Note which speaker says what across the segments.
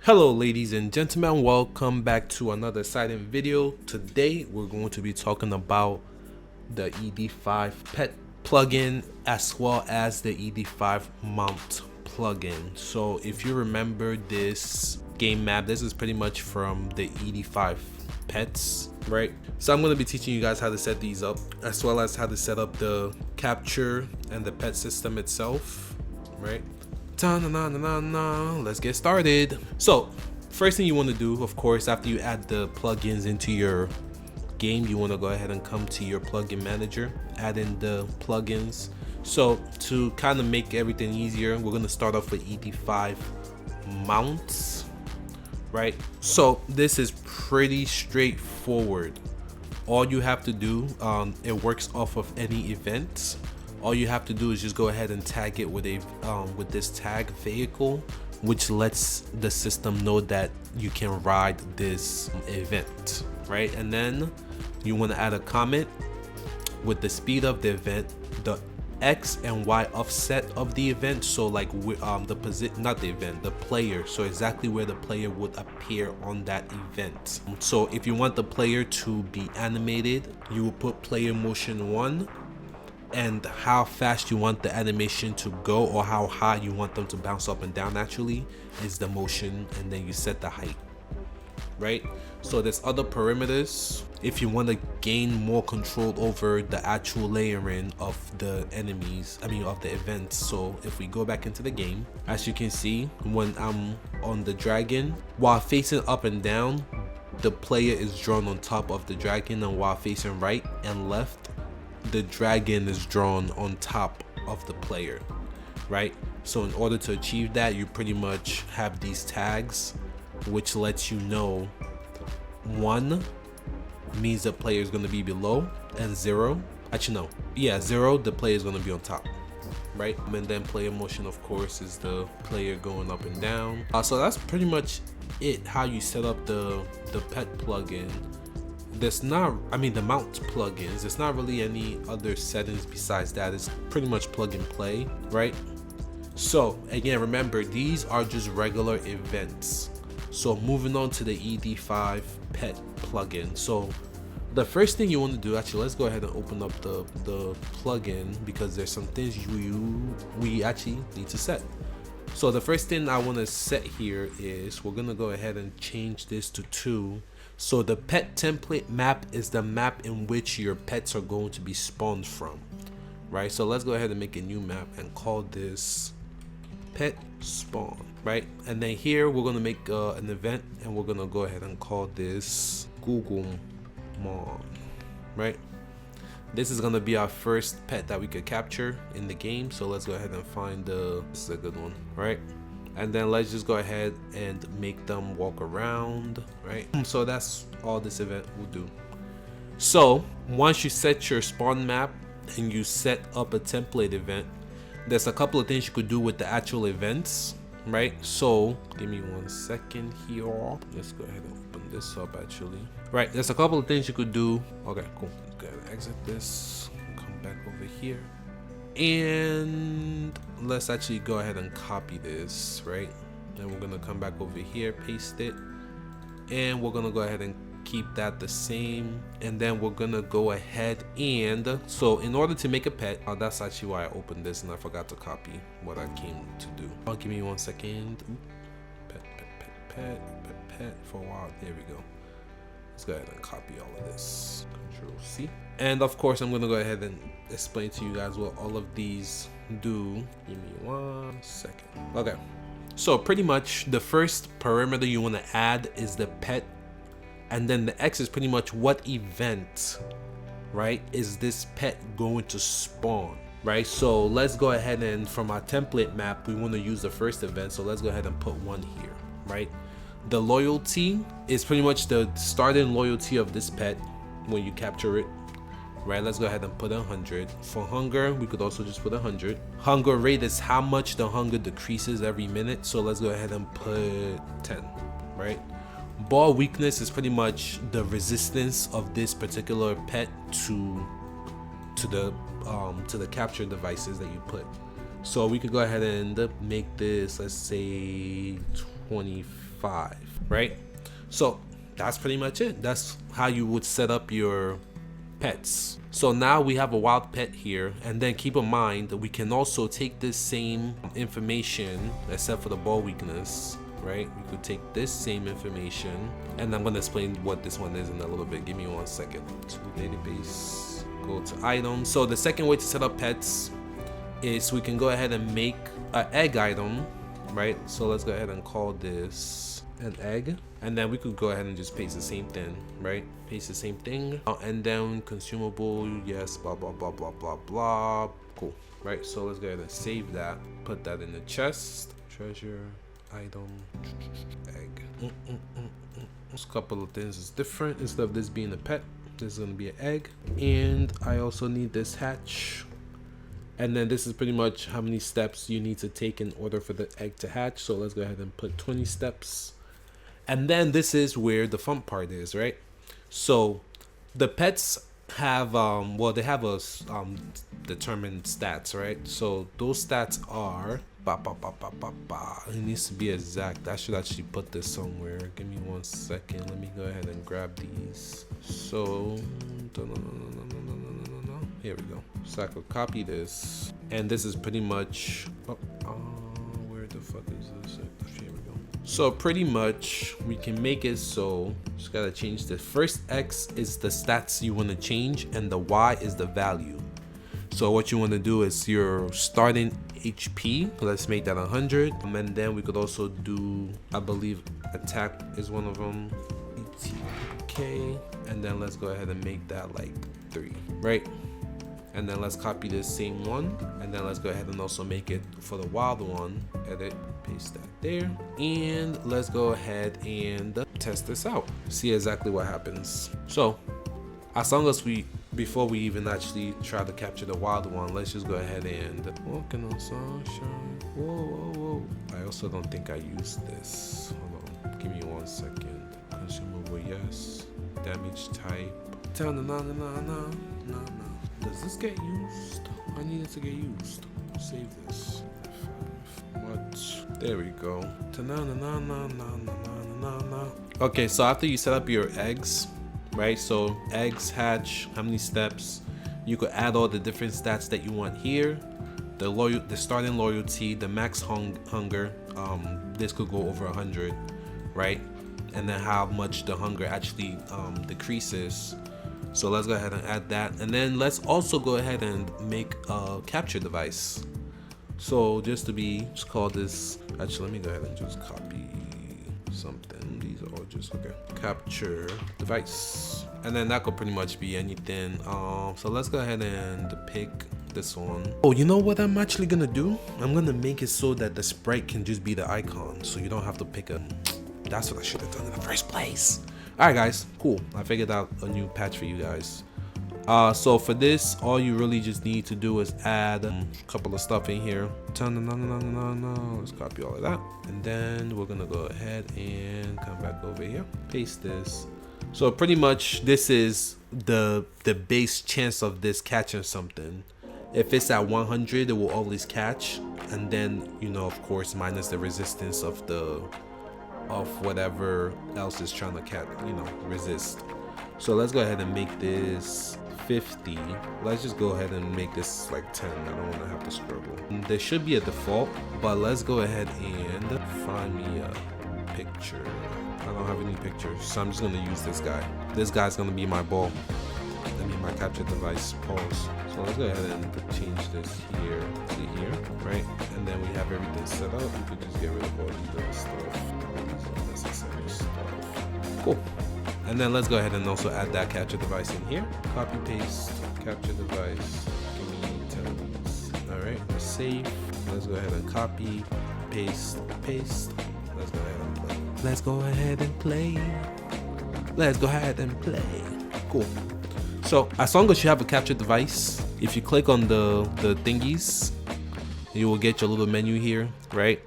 Speaker 1: Hello ladies and gentlemen, welcome back to another exciting video. Today we're going to be talking about the ED5 pet plugin as well as the ED5 mount plugin. So if you remember this game map, this is pretty much from the ED5 pets, right? So I'm going to be teaching you guys how to set these up as well as how to set up the capture and the pet system itself, right? Let's get started. So first thing you want to do, of course, after you add the plugins into your game, you want to go ahead and come to your plugin manager, add in the plugins. So to kind of make everything easier, we're going to start off with ED5 mounts, right? So this is pretty straightforward. All you have to do, it works off of any event. All you have to do is just go ahead and tag it with a with this tag vehicle, which lets the system know that you can ride this event, right? And then you want to add a comment with the speed of the event, the X and Y offset of the event, so like the position, not the event, the player, so exactly where the player would appear on that event. So if you want the player to be animated, you will put player motion 1, and how fast you want the animation to go or how high you want them to bounce up and down actually is the motion, and then you set the height, right? So there's other parameters if you want to gain more control over the actual layering of the enemies, of the events. So if we go back into the game, as you can see, when I'm on the dragon, while facing up and down, the player is drawn on top of the dragon, and while facing right and left, the dragon is drawn on top of the player, right? So in order to achieve that, you pretty much have these tags, which lets you know 1 means the player is going to be below, and 0, actually no, yeah, 0, the player is going to be on top, right? And then player motion, of course, is the player going up and down. So that's pretty much it, how you set up the pet plugin. There's not, the mount plugins, there's not really any other settings besides that. It's pretty much plug and play, right? So again, remember, these are just regular events. So moving on to the ED5 pet plugin. So the first thing you want to do, actually, let's go ahead and open up the plugin, because there's some things we actually need to set. So the first thing I want to set here is we're going to go ahead and change this to 2. So the pet template map is the map in which your pets are going to be spawned from, right? So let's go ahead and make a new map and call this pet spawn, right? And then here we're going to make an event, and we're going to go ahead and call this Google Mom, right? This is going to be our first pet that we could capture in the game. So let's go ahead and find this is a good one, right? And then let's just go ahead and make them walk around, right? So that's all this event will do. So once you set your spawn map and you set up a template event, there's a couple of things you could do with the actual events, right? So give me 1 second here. Let's go ahead and open this up actually. Right, there's a couple of things you could do. Okay, cool. Let's go ahead and exit this, come back over here. And let's actually go ahead and copy this, right? And we're gonna come back over here, paste it, and we're gonna go ahead and keep that the same. And then we're gonna go ahead and, so in order to make a pet, that's actually why I opened this and I forgot to copy what I came to do. Give me 1 second. Pet for a while. There we go. Let's go ahead and copy all of this. Control C. And of course, I'm gonna go ahead and explain to you guys what all of these do. Give me 1 second. Okay. So pretty much the first parameter you want to add is the pet, and then the X is pretty much what event, right, is this pet going to spawn, right? So let's go ahead and from our template map, we want to use the first event. So let's go ahead and put 1 here, right? The loyalty is pretty much the starting loyalty of this pet when you capture it, right? Let's go ahead and put 100. For hunger, we could also just put 100. Hunger rate is how much the hunger decreases every minute, so let's go ahead and put 10, right? Ball weakness is pretty much the resistance of this particular pet to the capture devices that you put. So we could go ahead and make this, let's say 25 5, right? So that's pretty much it. That's how you would set up your pets. So now we have a wild pet here, and then keep in mind that we can also take this same information, except for the ball weakness, right? We could take this same information, and I'm gonna explain what this one is in a little bit. Give me 1 second. To database, go to items. So the second way to set up pets is we can go ahead and make an egg item, right? So let's go ahead and call this an egg, and then we could go ahead and just paste the same thing, right? Paste the same thing, and then consumable, yes, blah blah blah blah blah blah. Cool, right? So let's go ahead and save that, put that in the chest. Treasure item egg. A couple of things is different. Instead of this being a pet, this is gonna be an egg, and I also need this hatch. And then this is pretty much how many steps you need to take in order for the egg to hatch. So let's go ahead and put 20 steps. And then this is where the fun part is, right? So the pets have well, they have a determined stats, right? So those stats are it needs to be exact. I should actually put this somewhere. Give me 1 second. Let me go ahead and grab these. So here we go. So I could copy this, and this is pretty much where the fuck is this? Here we go. So pretty much we can make it so just gotta change the first X is the stats you want to change, and the Y is the value. So what you want to do is your starting HP, let's make that 100, and then we could also do, I believe attack is one of them, okay, and then let's go ahead and make that like 3, right? And then let's copy this same one, and then let's go ahead and also make it for the wild one. Edit, paste that there, and let's go ahead and test this out, see exactly what happens. So as long as before we even actually try to capture the wild one, let's just go ahead and walking on sunshine. Whoa. I also don't think I used this. Hold on, give me 1 second. Consumable, yes. Damage type. Does this get used? I need it to get used. Save this. What? There we go. Okay, so after you set up your eggs, right? So eggs hatch, how many steps? You could add all the different stats that you want here. The starting loyalty, the max hunger. This could go over 100, right? And then how much the hunger actually decreases. So let's go ahead and add that, and then let's also go ahead and make a capture device. So just call this, actually let me go ahead and just copy something. These are all just, okay, capture device, and then that could pretty much be anything. So let's go ahead and pick this one. Oh, you know what I'm actually gonna do? I'm gonna make it so that the sprite can just be the icon, so you don't have to pick a. That's what I should have done in the first place. Alright guys, cool. I figured out a new patch for you guys. So for this, all you really just need to do is add a couple of stuff in here. Let's copy all of that, and then we're gonna go ahead and come back over here, paste this. So pretty much this is the base chance of this catching something. If it's at 100, it will always catch, and then, you know, of course, minus the resistance of whatever else is trying to resist. So let's go ahead and make this 50. Let's just go ahead and make this like 10. I don't want to have to struggle. There should be a default, but let's go ahead and find me a picture. I don't have any pictures, so I'm just gonna use this guy. This guy's gonna be my ball. I mean my capture device. Pause. So let's go ahead and change this here to here, right? And then we have everything set up. We could just get rid of all these stuff. Unnecessary stuff. Cool. And then let's go ahead and also add that capture device in here. Copy paste capture device. Give me 10 of these. All right, let's save. Let's go ahead and copy, paste. Let's go ahead and play. Let's go ahead and play. Let's go ahead and play. Cool. So as long as you have a capture device, if you click on the thingies, you will get your little menu here, right?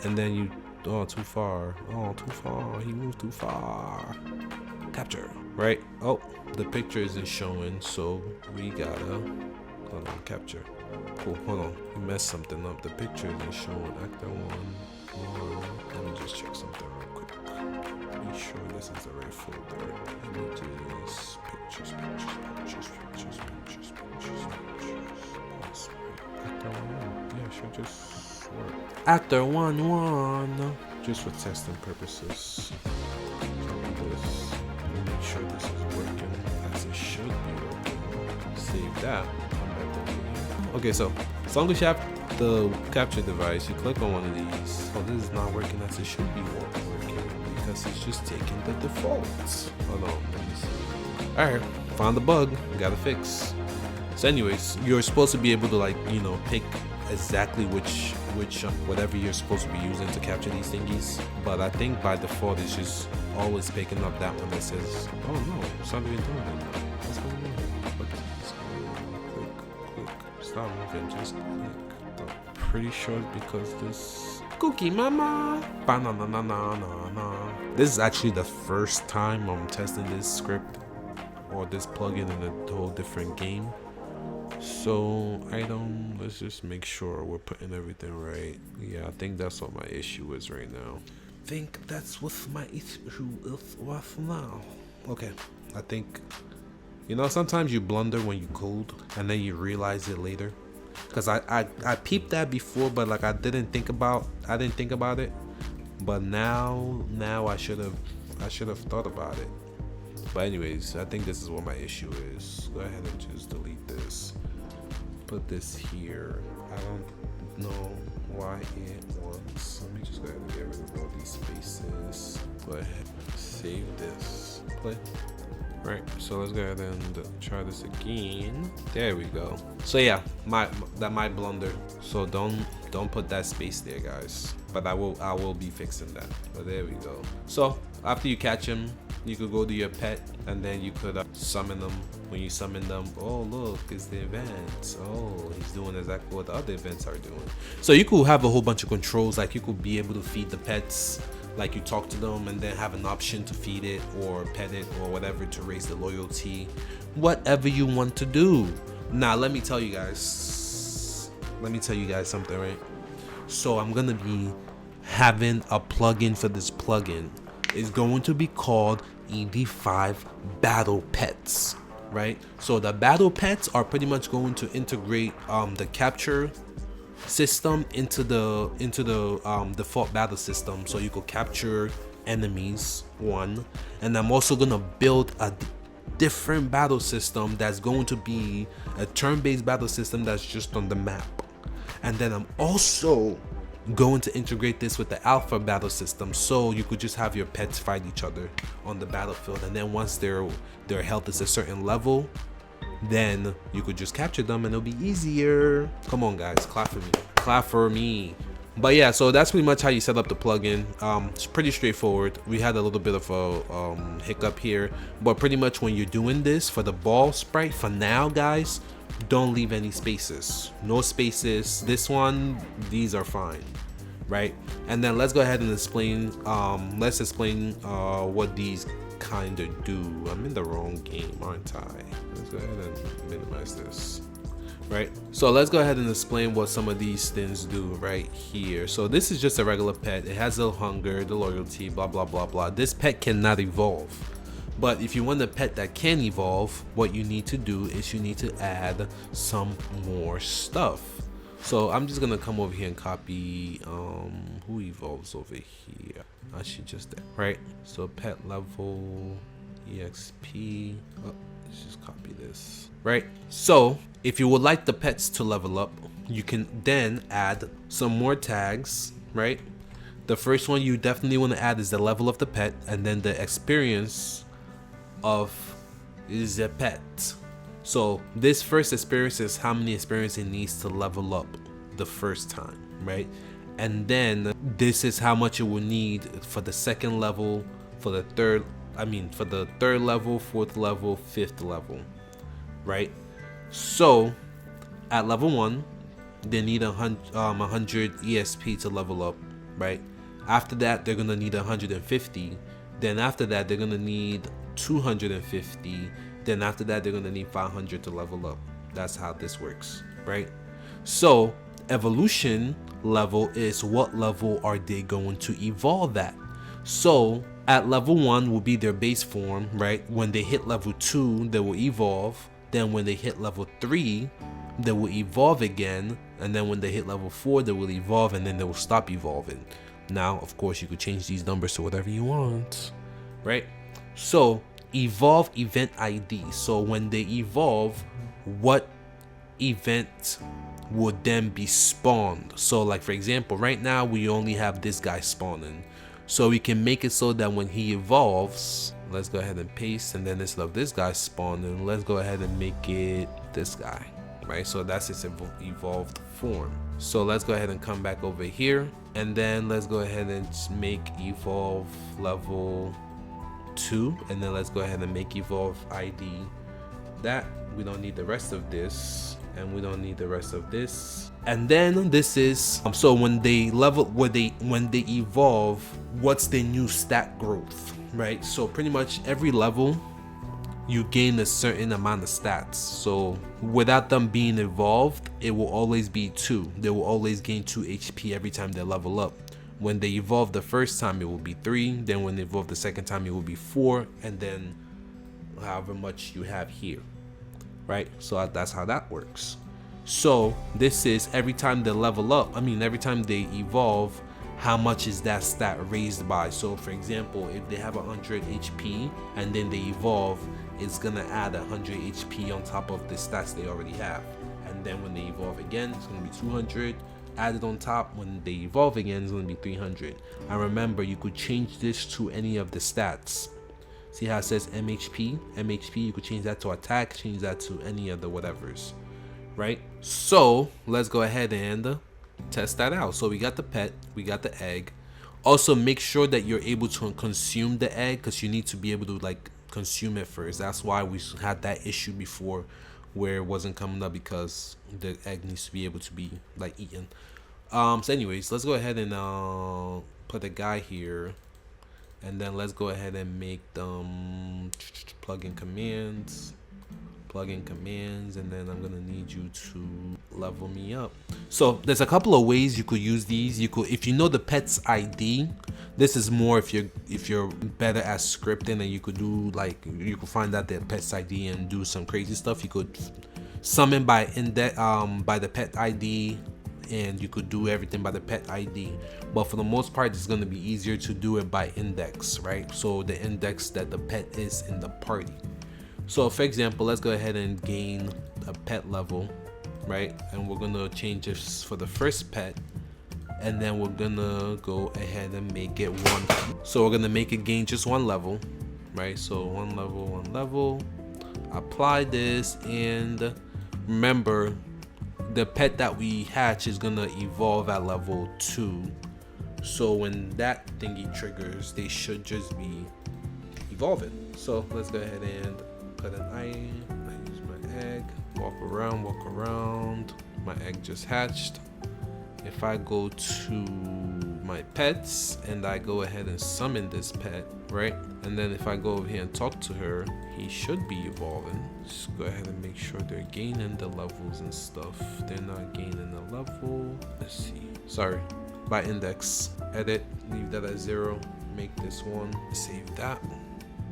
Speaker 1: And then you, oh, too far. Oh, too far. He moved too far. Capture, right? Oh, the picture isn't showing, so we gotta, hold on, capture. Cool, hold on. We messed something up. The picture isn't showing. Actor one. Let me just check something real quick. sure this is the right folder. Images, pictures. Yeah, should just work. Actor 1-1. Just for testing purposes. This. Make sure this is working as it should be working. Save that. Okay, so as long as you have the capture device, you click on one of these. Oh, this is not working as it should be working because it's just taking the defaults. Hold on, let me see. Alright, found the bug, gotta fix. So anyways, you're supposed to be able to, like, you know, pick exactly which whatever you're supposed to be using to capture these thingies. But I think by default it's just always picking up that one that says, oh no, it's not even doing it now. What's going on? Click. Stop moving, just click. I'm pretty sure it's because this cookie mama. Ba-na-na-na-na-na. This is actually the first time I'm testing this script or this plugin in a whole different game. So let's just make sure we're putting everything right. Yeah, I think that's what my issue is right now. Think that's what my issue is right now. Okay, I think, you know, sometimes you blunder when you code and then you realize it later. Cause I peeped that before, but like I didn't think about it. But now I should have thought about it. But anyways, I think this is what my issue is. Go ahead and just delete this. Put this here. I don't know why it wants. Let me just go ahead and get rid of all these spaces. Go ahead, save this. Play. Right, so let's go ahead and try this again. There we go. So yeah, that might blunder. So don't put that space there, guys. But I will be fixing that. But there we go. So after you catch him, you could go to your pet and then you could summon them. When you summon them, oh look, it's the event. Oh, he's doing exactly what the other events are doing. So you could have a whole bunch of controls, like you could be able to feed the pets, like you talk to them and then have an option to feed it or pet it or whatever to raise the loyalty, whatever you want to do. Now let me tell you guys something, right? So I'm gonna be having a plugin for this plugin. It's going to be called ED5 Battle Pets, right? So the battle pets are pretty much going to integrate the capture system into the default battle system, so you could capture enemies, one. And I'm also gonna build a different battle system that's going to be a turn-based battle system that's just on the map. And then I'm also going to integrate this with the alpha battle system, so you could just have your pets fight each other on the battlefield, and then once their health is a certain level, then you could just capture them and it'll be easier. Come on guys, clap for me. But yeah, so that's pretty much how you set up the plugin. It's pretty straightforward. We had a little bit of a hiccup here, but pretty much when you're doing this for the ball sprite, for now guys, don't leave any spaces. No spaces. This one, these are fine, right? And then let's go ahead and explain what these kind of do. I'm in the wrong game, aren't I? Let's go ahead and minimize this. Right, so let's go ahead and explain what some of these things do right here. So this is just a regular pet. It has the hunger, the loyalty, blah blah blah blah. This pet cannot evolve, but if you want a pet that can evolve, what you need to do is you need to add some more stuff. So I'm just gonna come over here and copy who evolves over here. I should just right. So pet level exp. Oh, let's just copy this. Right, so if you would like the pets to level up, you can then add some more tags, right? The first one you definitely want to add is the level of the pet, and then the experience of the pet. So this first experience is how many experience it needs to level up the first time, right? And then this is how much it will need for the second level, for the third level, fourth level, fifth level, right? So at level 1 they need 100 ESP to level up, right? After that they're gonna need 150. Then after that they're gonna need 250. Then after that they're gonna need 500 to level up. That's how this works, right? So evolution level is what level are they going to evolve at. So at level 1 will be their base form, right? When they hit level 2, they will evolve. Then when they hit level 3, they will evolve again. And then when they hit level 4, they will evolve, and then they will stop evolving. Now, of course, you could change these numbers to whatever you want, right? So, evolve event ID. So when they evolve, what event would then be spawned? So like for example, right now we only have this guy spawning. So we can make it so that when he evolves, let's go ahead and paste, and then instead of this guy spawning, let's go ahead and make it this guy, right? So that's its evolved form. So let's go ahead and come back over here, and then let's go ahead and make evolve level 2, and then let's go ahead and make evolve ID that. We don't need the rest of this, and we don't need the rest of this. And then this is so when they level, when they evolve, what's the new stat growth, right? So pretty much every level you gain a certain amount of stats. So without them being evolved, it will always be 2. They will always gain 2 HP every time they level up. When they evolve the first time, it will be 3. Then when they evolve the second time, it will be 4, and then however much you have here, right? So that's how that works. So this is every time they level up, every time they evolve, how much is that stat raised by? So for example, if they have 100 HP and then they evolve, it's gonna add 100 HP on top of the stats they already have. And then when they evolve again, it's gonna be 200 added on top. When they evolve again, it's gonna be 300. And remember, you could change this to any of the stats. See how it says MHP? MHP, you could change that to attack, change that to any of the whatevers, right? So let's go ahead and test that out. So we got the pet, we got the egg. Also make sure that you're able to consume the egg, because you need to be able to like consume it first. That's why we had that issue before where it wasn't coming up, because the egg needs to be able to be like eaten. So anyways, let's go ahead and put a guy here. And then let's go ahead and make them plugin commands, and then I'm gonna need you to level me up. So there's a couple of ways you could use these. You could, if you know the pet's ID, this is more if you're better at scripting, and you could do like, you could find out the pet's ID and do some crazy stuff. You could summon by the pet ID, and you could do everything by the pet ID. But for the most part, it's going to be easier to do it by index, right? So the index that the pet is in the party. So for example, let's go ahead and gain a pet level, right? And we're going to change this for the first pet, and then we're going to go ahead and make it 1. So we're going to make it gain just 1 level, right? So 1 level, apply this, and remember, the pet that we hatch is gonna evolve at level 2. So when that thingy triggers, they should just be evolving. So let's go ahead and put an eye. I use my egg, walk around. My egg just hatched. If I go to my pets and I go ahead and summon this pet, right? And then if I go over here and talk to her, he should be evolving. Just go ahead and make sure they're gaining the levels and stuff. They're not gaining the level. Let's see. Sorry. By index. Edit. Leave that at 0. Make this 1. Save that.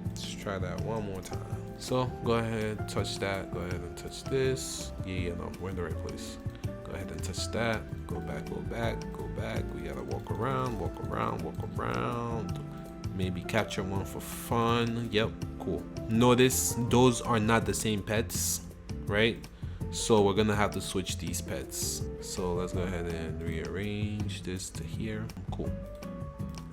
Speaker 1: Let's try that one more time. So go ahead, touch that. Go ahead and touch this. Yeah, no, we're in the right place. Go ahead and touch that. Go back. We gotta walk around. Maybe capture one for fun. Yep, cool. Notice those are not the same pets, right? So we're gonna have to switch these pets. So let's go ahead and rearrange this to here. Cool.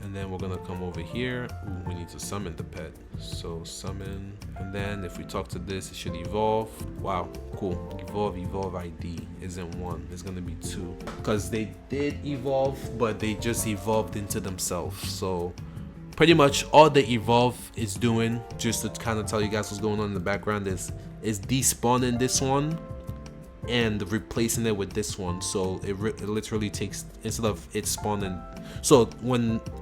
Speaker 1: And then we're gonna come over here. Ooh, we need to summon the pet. So summon, and then if we talk to this, it should evolve. Wow, cool. Evolve ID isn't 1, it's gonna be 2, because they did evolve, but they just evolved into themselves. So pretty much all the evolve is doing, just to kind of tell you guys what's going on in the background, is despawning this one and replacing it with this one. So it literally takes, instead of it spawning, so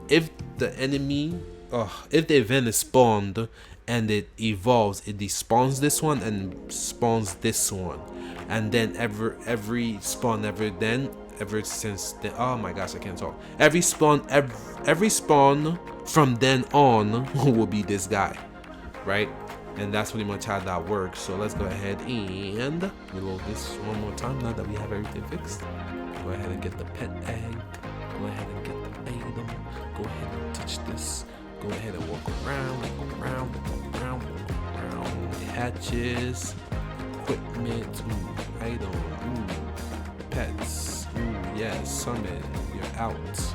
Speaker 1: if the event is spawned and it evolves, it despawns this one and spawns this one, and then every spawn ever since then. Oh my gosh, I can't talk. Every spawn from then on will be this guy, right? And that's pretty much how that works. So let's go ahead and reload this one more time now that we have everything fixed. Go ahead and get the pet egg. Go ahead and get the item. Go ahead and touch this. Go ahead and walk around, walk around, walk around, walk around. It hatches. Equipment. Ooh, item. Ooh, pets. Ooh, yes. Summon. You're out.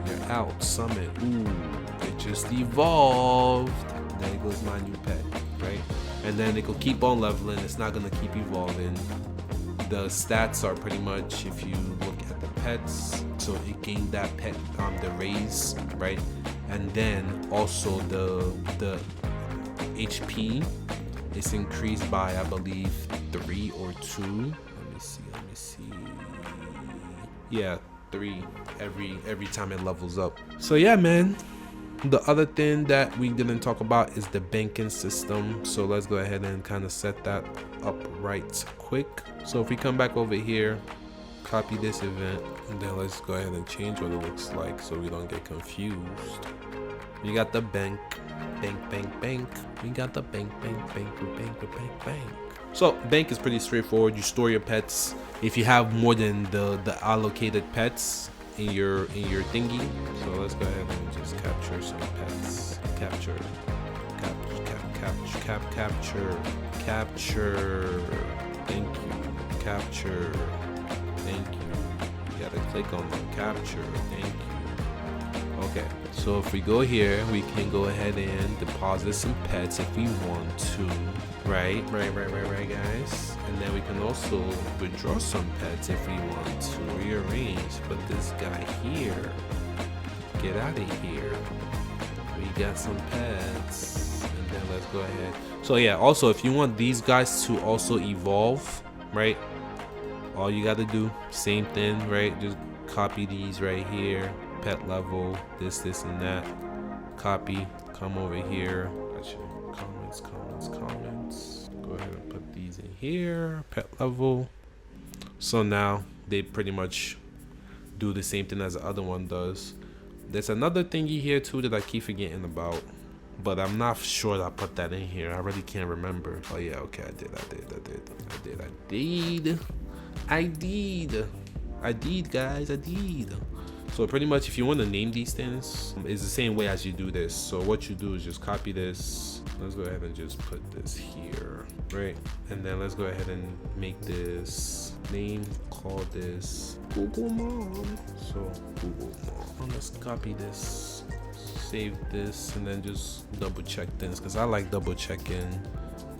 Speaker 1: You're out. Summon. Ooh, it just evolved. There goes my new pet, right? And then it will keep on leveling. It's not gonna keep evolving. The stats are pretty much, if you look at the pets, so it gained that pet the raise, right? And then also the HP is increased by, I believe, 3 or 2. Let me see. Yeah, 3 every time it levels up. So yeah, man. The other thing that we didn't talk about is the banking system. So let's go ahead and kind of set that up right quick. So if we come back over here, copy this event, and then let's go ahead and change what it looks like so we don't get confused. We got the bank. We got the bank. So bank is pretty straightforward. You store your pets. If you have more than the allocated pets in your thingy, so let's go ahead and just capture some pets. Capture. Thank you. Capture. Thank you. You gotta click on the capture. Thank you. Okay, so if we go here, we can go ahead and deposit some pets if we want to. Right, guys. And then we can also withdraw some pets if we want to. Rearrange. Put this guy here. Get out of here. We got some pets. And then let's go ahead. So yeah, also if you want these guys to also evolve, right? All you gotta do, same thing, right? Just copy these right here. Pet level, this, and that. Copy. Come over here. Actually, comments. Go ahead and put these in here. Pet level. So now they pretty much do the same thing as the other one does. There's another thingy here too that I keep forgetting about, but I'm not sure that I put that in here. I really can't remember. Oh yeah, okay, I did, guys, I did. So pretty much if you want to name these things, it's the same way as you do this. So what you do is just copy this. Let's go ahead and just put this here, right? And then let's go ahead and make this name, call this Google Mom. So Google Mom. Let's copy this, save this, and then just double check things, because I like double checking.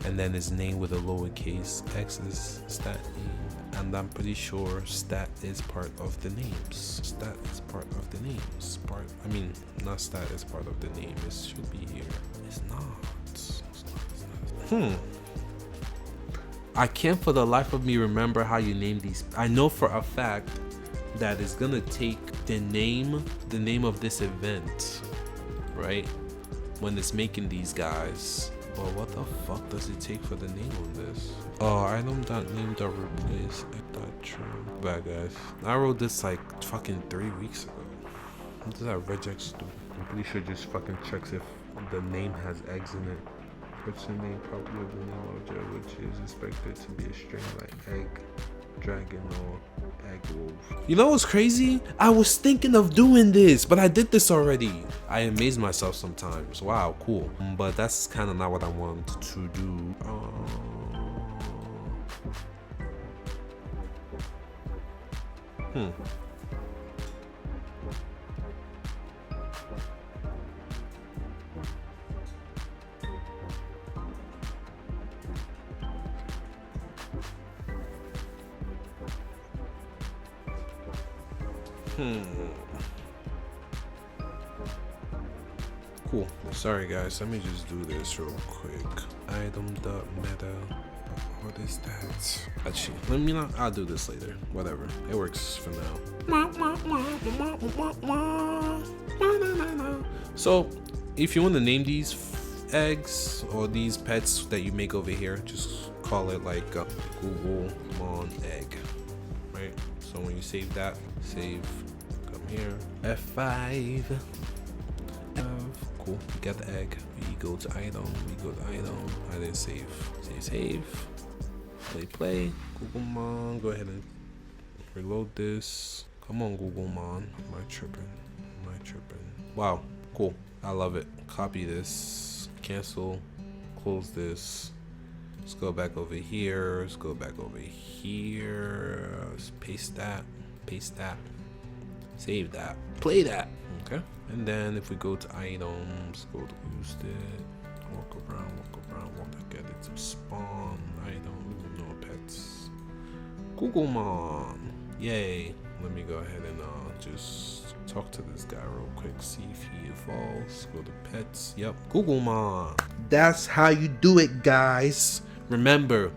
Speaker 1: And then his name with a lowercase x is stat name. And I'm pretty sure stat is part of the names. Stat is part of the names. Not stat is part of the name. It should be here. It's not. I can't for the life of me remember how you name these. I know for a fact that it's gonna take the name of this event, right? When it's making these guys. But what the fuck does it take for the name on this? Oh, item.name.replace. True. Bad guys. I wrote this like fucking 3 weeks ago. What does that regex do? I'm pretty sure it just fucking checks if the name has eggs in it. Person name probably of the name object, which is expected to be a string like egg, dragon, or egg wolf. You know what's crazy? I was thinking of doing this, but I did this already. I amaze myself sometimes. Wow, cool. But that's kind of not what I want to do. Cool. Sorry guys, let me just do this real quick. Item.meta. What is that? Actually, let me not. I'll do this later. Whatever. It works for now. So, if you want to name these eggs or these pets that you make over here, just call it like Google Mon egg, right? So when you save that, save, come here, F5. Cool, we got the egg. We go to item, I didn't save. Save. Play. Googlemon, go ahead and reload this. Come on, Googlemon. Am I tripping? Wow, cool. I love it. Copy this, cancel, close this. Let's go back over here. Let's paste that, save that, play that. Okay. And then if we go to items, go to use it, walk around, want to get it to spawn. No pets. Googlemon. Yay. Let me go ahead and just talk to this guy real quick, see if he evolves. Go to pets. Yep, Googlemon. That's how you do it, guys. Remember,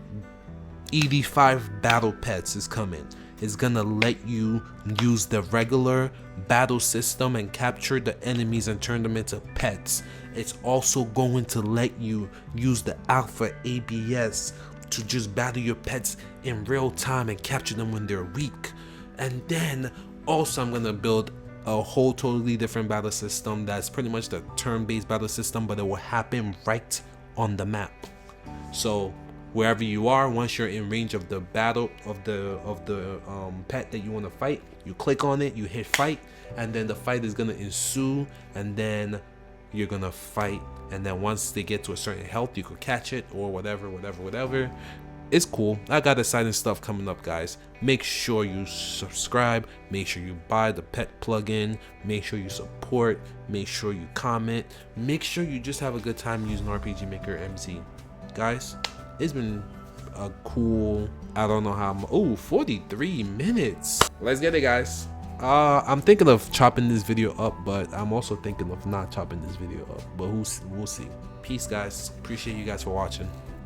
Speaker 1: ED5 battle pets is coming. It's gonna let you use the regular battle system and capture the enemies and turn them into pets. It's also going to let you use the alpha ABS to just battle your pets in real time and capture them when they're weak. And then also I'm gonna build a whole totally different battle system that's pretty much the turn-based battle system, but it will happen right on the map. So wherever you are, once you're in range of the battle of the pet that you want to fight, you click on it, you hit fight, and then the fight is gonna ensue, and then you're gonna fight, and then once they get to a certain health, you could catch it or whatever. It's cool. I got exciting stuff coming up, guys. Make sure you subscribe, make sure you buy the pet plugin, make sure you support, make sure you comment, make sure you just have a good time using RPG Maker MZ. Guys, it's been a cool, I don't know how, 43 minutes. Let's get it, guys. I'm thinking of chopping this video up, but I'm also thinking of not chopping this video up, but we'll see. Peace, guys. Appreciate you guys for watching.